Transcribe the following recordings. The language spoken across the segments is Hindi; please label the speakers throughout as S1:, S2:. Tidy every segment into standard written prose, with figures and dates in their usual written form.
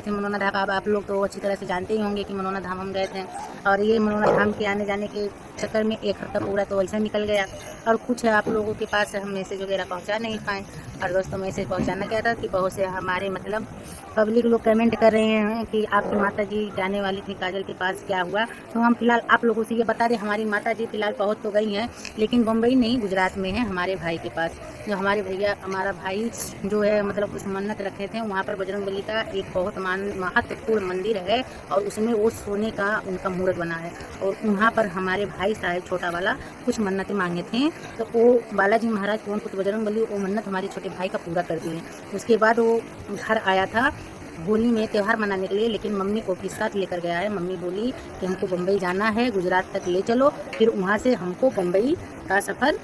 S1: थे मनोना धाम। अब आप लोग तो अच्छी तरह से जानते ही होंगे कि मनोना धाम हम गए थे, और ये मनोना धाम के आने जाने के चक्कर में एक हफ्ता पूरा तो ऐसा निकल गया, और कुछ आप लोगों के पास हम मैसेज वगैरह पहुंचा नहीं पाए। और दोस्तों, मैसेज पहुंचाना क्या था कि बहुत से हमारे मतलब पब्लिक लोग कमेंट कर रहे हैं कि आपकी माता जी जाने वाली थी काजल के पास, क्या हुआ। तो हम फिलहाल आप लोगों से ये बता दें, हमारी माता जी फिलहाल पहुंच तो गई हैं, लेकिन बम्बई नहीं, गुजरात में है हमारे भाई के पास। जो हमारे भैया, हमारा भाई जो है मतलब कुछ मन्नत रखे थे, वहाँ पर बजरंगबली का एक बहुत महत्वपूर्ण मंदिर है, और उसमें वो सोने का उनका मूर्त बना है, और वहाँ पर हमारे भाई साहब छोटा वाला कुछ मन्नतें मांगे थे, तो वो बालाजी महाराज कौन कुछ बजरंगबली वो मन्नत हमारे छोटे भाई का पूरा कर दिए। उसके बाद वो घर आया था होली में त्यौहार मनाने के लिए, लेकिन मम्मी को भी साथ लेकर गया है। मम्मी बोली कि हमको बम्बई जाना है, गुजरात तक ले चलो, फिर वहाँ से हमको बम्बई का सफ़र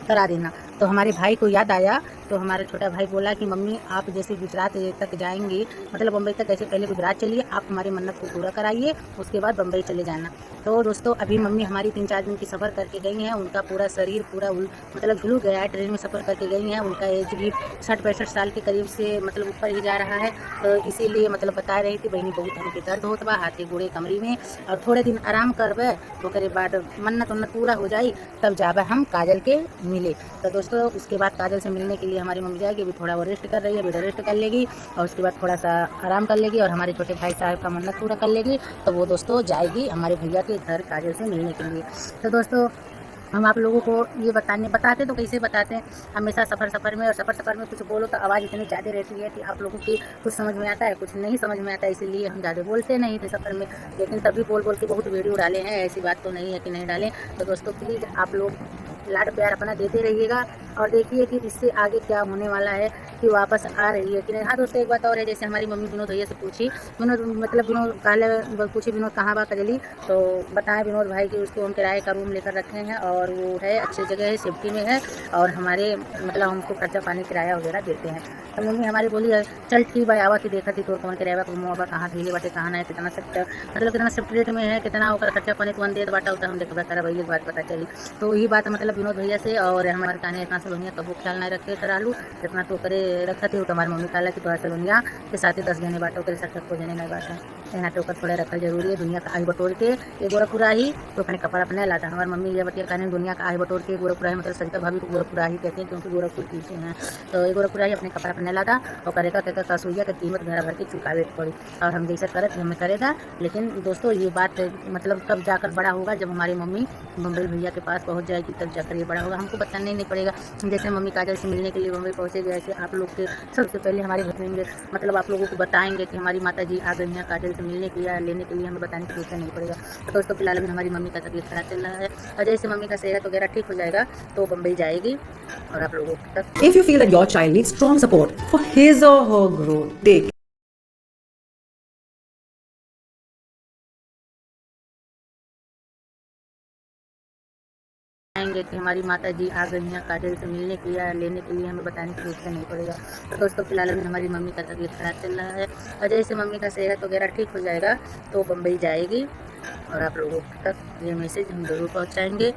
S1: करा देना। तो हमारे भाई को याद आया, तो हमारा छोटा भाई बोला कि मम्मी आप जैसे गुजरात तक जाएंगी, मतलब बम्बई तक, ऐसे पहले गुजरात चलिए, आप हमारी मन्नत को पूरा कराइए, उसके बाद बम्बई चले जाना। तो दोस्तों, अभी मम्मी हमारी 3-4 दिन की सफ़र करके गई हैं, उनका पूरा शरीर पूरा मतलब झुलू गया है, ट्रेन में सफ़र करके गई हैं। उनका एज भी 60-65 साल के करीब से मतलब ऊपर ही जा रहा है, तो इसीलिए मतलब बता रही थी बहनी बहुत हमके दर्द होत बा हाथे गोड़े कमरी में, और थोड़े दिन आराम करबे, ओकरे बाद मन्नत उन्नत पूरा हो जाई, तब जाबे हम काजल के मिले। तो दोस्तों, उसके बाद काजल से मिलने के लिए हमारी मम्मी जाएगी, अभी थोड़ा वो रेस्ट कर रही है, बेड रेस्ट कर लेगी, और उसके बाद थोड़ा सा आराम कर लेगी, और हमारे छोटे भाई साहब का मन्नत पूरा कर लेगी, तो वो दोस्तों जाएगी हमारे भैया के घर काजल से मिलने के लिए। तो दोस्तों, हम आप लोगों को ये बताते तो कैसे बताते हैं, हमेशा सफ़र में, और सफ़र में कुछ बोलो तो आवाज़ इतनी ज़्यादा रहती है कि आप लोगों की कुछ समझ में आता है, कुछ नहीं समझ में आता है, इसीलिए हम ज़्यादा बोलते नहीं थे सफ़र में, लेकिन तभी बोल के बहुत वीडियो डाले हैं, ऐसी बात तो नहीं है कि नहीं डालें। तो दोस्तों, प्लीज़ आप लोग लाड प्यार अपना देते रहिएगा, और देखिए कि इससे आगे क्या होने वाला है, कि वापस आ रही है कि नहीं। हाँ दोस्तों, एक बात और है, जैसे हमारी मम्मी विनोद भैया से पूछी, विनोद मतलब विनोद काले पूछी विनोद कहाँ बा कजली, तो बताएं विनोद भाई कि उसको हम किराए का रूम लेकर रखे हैं, और वो है अच्छी जगह है, सेफ्टी में है, और हमारे मतलब हमको खर्चा पानी किराया वगैरह देते हैं। तो मम्मी हमारी बोली है चल ठीक भाई, आवा की देखा थी तो कौन किराया रूम आवा कहाँ धीले बाटे कहाँ ना है, कितना मतलब कितना सेपरेट में है, कितना होकर खर्चा पानी तुम देर बाटा होता हम देखा तारा भैया बात पता चली। तो यही बात मतलब विनोद भैया से, और हमारे कहने इतना सलोनिया कबू ख्याल नहीं रखे करालू, जितना तो करे रखा थे, हमारी मम्मी कहला कि थोड़ा सलोनिया के साथ ही 10 जने बाटो करे सख्त को जने नहीं बाटा, यहाँ तो थोड़ा रखा जरूरी है। दुनिया का आई बटोर के ये गोरखपुरा ही तो अपने कपड़ा अपने लाता। हमारी मम्मी ये बतिया कहने दुनिया का आई बटोर के गोरखपुरा ही, मतलब सरिता भाभी को गोरखपुरा ही कहते हैं, क्योंकि गोरखपुर की से हैं, तो ये गोरखपुरा ही अपने कपड़ा अपने लाता, और करेगा कहता कसुइया के कीमत घर भर के चुकावे पड़ी, और हम जैसे करे हमें करेगा। लेकिन दोस्तों, ये बात मतलब तब जाकर बड़ा होगा, जब हमारी मम्मी बम्बई भैया के पास पहुंच जाएगी, तब जाकर ये बड़ा होगा, हमको बताना ही नहीं पड़ेगा। जैसे मम्मी काजल से मिलने के लिए बम्बई पहुंचेगी, ऐसे आप लोग के सबसे पहले हमारे घर में मतलब आप लोगों को बताएंगे कि हमारी माता जी आ गई हैं काजल से मिलने के लिए, लेने के लिए, हमें बताने की जरूरत नहीं पड़ेगा। तो दोस्तों, फिलहाल अभी हमारी मम्मी का तबीयत खराब चल रहा है, और जैसे मम्मी का सेहत वगैरह ठीक हो जाएगा तो बम्बई जाएगी, और आप लोगों तक।
S2: If you feel that your child needs strong support for his or her growth, take
S1: आएंगे कि हमारी माता जी आ गई हैं काजल से मिलने के लिए, लेने के लिए, हमें बताने की जरूरत नहीं पड़ेगा। तो दोस्तों, फिलहाल अभी हमारी मम्मी का तबीयत खराब चल रहा है, और जैसे मम्मी का सेहत वगैरह ठीक हो जाएगा तो बम्बई जाएगी, और आप लोगों तक ये मैसेज हम ज़रूर पहुँचाएँगे।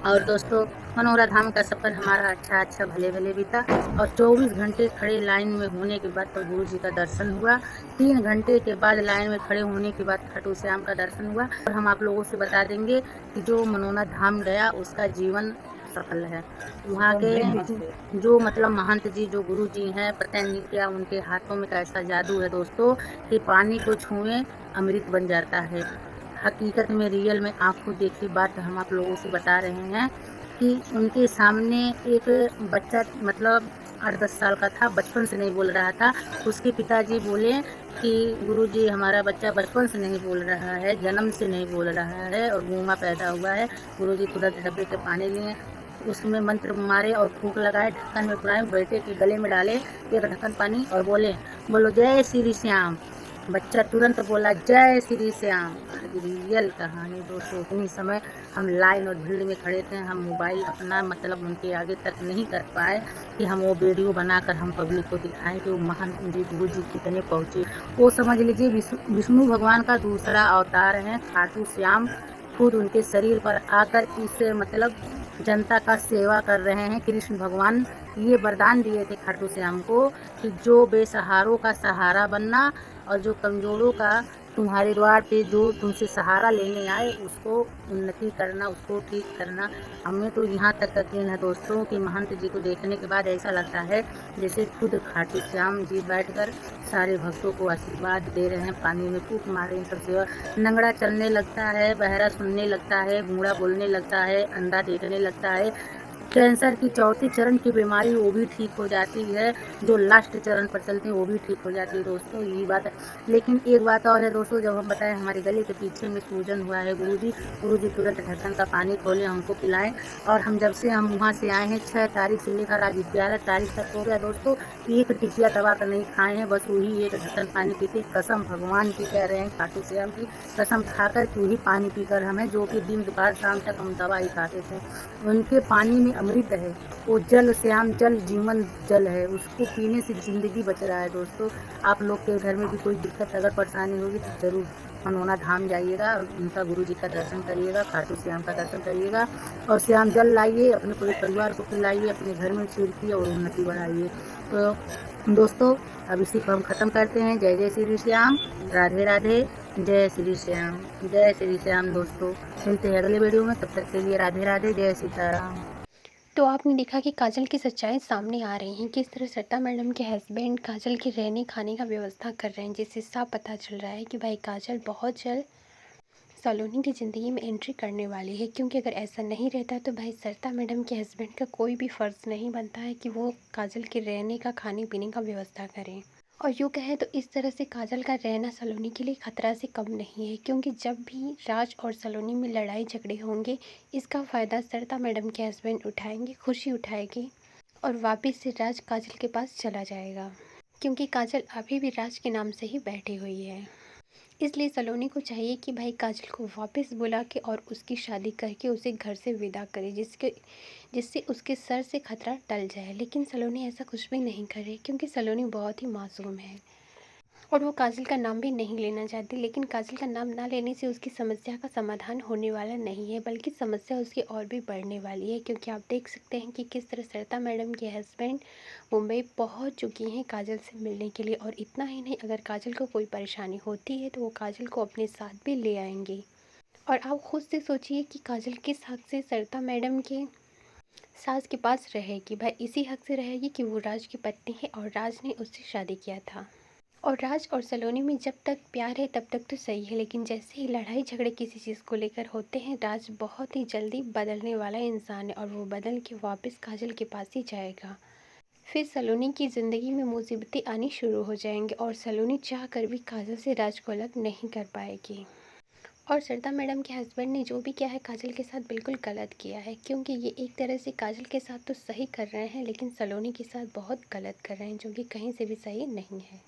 S1: और दोस्तों, मनोहरा धाम का सफ़र हमारा अच्छा भले बीता, और 24 घंटे खड़े लाइन में होने के बाद तो गुरु जी का दर्शन हुआ। 3 घंटे के बाद लाइन में खड़े होने के बाद खाटू श्याम का दर्शन हुआ। और हम आप लोगों से बता देंगे कि जो मनोहरा धाम गया उसका जीवन सफल है। वहाँ के जो मतलब महंत जी, जो गुरु जी हैं, पता नहीं क्या उनके हाथों में कैसा जादू है दोस्तों, कि पानी को छुए अमृत बन जाता है। हकीकत में रियल में आंखों देखी बात हम आप लोगों से बता रहे हैं, कि उनके सामने एक बच्चा मतलब 8-10 साल का था, बचपन से नहीं बोल रहा था। उसके पिताजी बोले कि गुरुजी हमारा बच्चा बचपन से नहीं बोल रहा है, जन्म से नहीं बोल रहा है, और गूंगा पैदा हुआ है। गुरुजी तुरंत डब्बे के पानी लिए, उसमें मंत्र मारे और फूंक लगाए, ढक्कन में पुराए, बेटे के गले में डाले एक ढक्कन पानी, और बोलो जय श्री श्याम। बच्चा तुरंत बोला जय श्री श्याम। रियल कहानी दोस्तों, उतनी समय हम लाइन और भीड़ में खड़े थे, हम मोबाइल अपना मतलब उनके आगे तक नहीं कर पाए कि हम वो वीडियो बनाकर हम पब्लिक को दिखाएं कि वो महान जी गुरु जी कितने पहुँचे। वो समझ लीजिए विष्णु भगवान का दूसरा अवतार है खाटू श्याम, खुद उनके शरीर पर आकर इस मतलब जनता का सेवा कर रहे हैं। कृष्ण भगवान ये वरदान दिए थे खाटू श्याम को कि जो बेसहारों का सहारा बनना और जो कमज़ोरों का तुम्हारे द्वार पे जो तुमसे सहारा लेने आए उसको उन्नति करना, उसको ठीक करना। हमें तो यहाँ तक यकीन है दोस्तों कि महंत जी को देखने के बाद ऐसा लगता है जैसे खुद खाटू श्याम जी बैठकर सारे भक्तों को आशीर्वाद दे रहे हैं, पानी में फूंक मारे हैं सबसे। लंगड़ा चलने लगता है, बहरा सुनने लगता है, गूंगा बोलने लगता है, अंधा देखने लगता है। कैंसर की चौथी चरण की बीमारी वो भी ठीक हो जाती है, जो लास्ट चरण पर चलते हैं वो भी ठीक हो जाती है दोस्तों, यही बात है। लेकिन एक बात और है दोस्तों, जब हम बताएं हमारे गले के पीछे में सूजन हुआ है, गुरुजी तुरंत ढक्कन का पानी खोलें, हमको पिलाएं। और हम जब से हम वहाँ से आए हैं 6 तारीख से लेकर आज 11 तारीख तक हो गया दोस्तों, एक टिकिया दवा का नहीं खाए हैं, बस वही एक ढक्कन पानी पीते। कसम भगवान की कह रहे हैं, खाटू श्याम की कसम खाकर के वही पानी पीकर हमें, जो कि दिन दोपहर शाम तक हम दवा ही खाते थे, उनके पानी में अमृत है। वो जल श्याम जल जीवन जल है, उसको पीने से ज़िंदगी बच रहा है दोस्तों। आप लोग के घर में भी कोई दिक्कत अगर परेशानी होगी तो ज़रूर मनोना धाम जाइएगा और उनका गुरु जी का दर्शन करिएगा, खाटू श्याम का दर्शन करिएगा और श्याम जल लाइए, अपने पूरे परिवार को पिलाइए, अपने घर में छिड़किए और उन्नति बढ़ाइए। तो दोस्तों अब इसी को हम ख़त्म करते हैं। जय जय श्री श्याम, राधे राधे, जय श्री श्याम, जय श्री श्याम। दोस्तों मिलते हैं अगले वीडियो में, तब तक के लिए राधे राधे, जय सीताराम।
S3: तो आपने देखा कि काजल की सच्चाई सामने आ रही हैं, किस तरह श्रद्धा मैडम के हस्बैंड काजल के रहने खाने का व्यवस्था कर रहे हैं, जिससे साफ पता चल रहा है कि भाई काजल बहुत जल्द सलोनी की ज़िंदगी में एंट्री करने वाली है। क्योंकि अगर ऐसा नहीं रहता तो भाई श्रद्धा मैडम के हस्बैंड का कोई भी फ़र्ज़ नहीं बनता है कि वो काजल के रहने का, खाने पीने का व्यवस्था करें। और यूँ कहें तो इस तरह से काजल का रहना सलोनी के लिए खतरा से कम नहीं है, क्योंकि जब भी राज और सलोनी में लड़ाई झगड़े होंगे, इसका फ़ायदा श्रद्धा मैडम के हस्बैंड उठाएंगे, खुशी उठाएगी और वापस से राज काजल के पास चला जाएगा, क्योंकि काजल अभी भी राज के नाम से ही बैठी हुई है। इसलिए सलोनी को चाहिए कि भाई काजल को वापस बुला के और उसकी शादी करके उसे घर से विदा करे, जिससे उसके सर से खतरा टल जाए। लेकिन सलोनी ऐसा कुछ भी नहीं करे, क्योंकि सलोनी बहुत ही मासूम है और वो काजल का नाम भी नहीं लेना चाहती। लेकिन काजल का नाम ना लेने से उसकी समस्या का समाधान होने वाला नहीं है, बल्कि समस्या उसकी और भी बढ़ने वाली है। क्योंकि आप देख सकते हैं कि किस तरह श्रद्धा मैडम के हस्बैंड मुंबई पहुंच चुकी हैं काजल से मिलने के लिए। और इतना ही नहीं, अगर काजल को कोई परेशानी होती है तो वो काजल को अपने साथ भी ले आएंगी। और आप खुद से सोचिए कि काजल किस हक से श्रद्धा मैडम के सास के पास रहेगी। भाई इसी हक से रहेगी कि वो राज की पत्नी है और राज ने उससे शादी किया था। और राज और सलोनी में जब तक प्यार है तब तक तो सही है, लेकिन जैसे ही लड़ाई झगड़े किसी चीज़ को लेकर होते हैं, राज बहुत ही जल्दी बदलने वाला इंसान है और वो बदल के वापस काजल के पास ही जाएगा। फिर सलोनी की ज़िंदगी में मुसीबतें आनी शुरू हो जाएंगी और सलोनी चाह कर भी काजल से राज को अलग नहीं कर पाएगी। और श्रद्धा मैडम के हस्बैंड ने जो भी किया है काजल के साथ बिल्कुल गलत किया है, क्योंकि ये एक तरह से काजल के साथ तो सही कर रहे हैं, लेकिन सलोनी के साथ बहुत गलत कर रहे हैं, जो कि कहीं से भी सही नहीं है।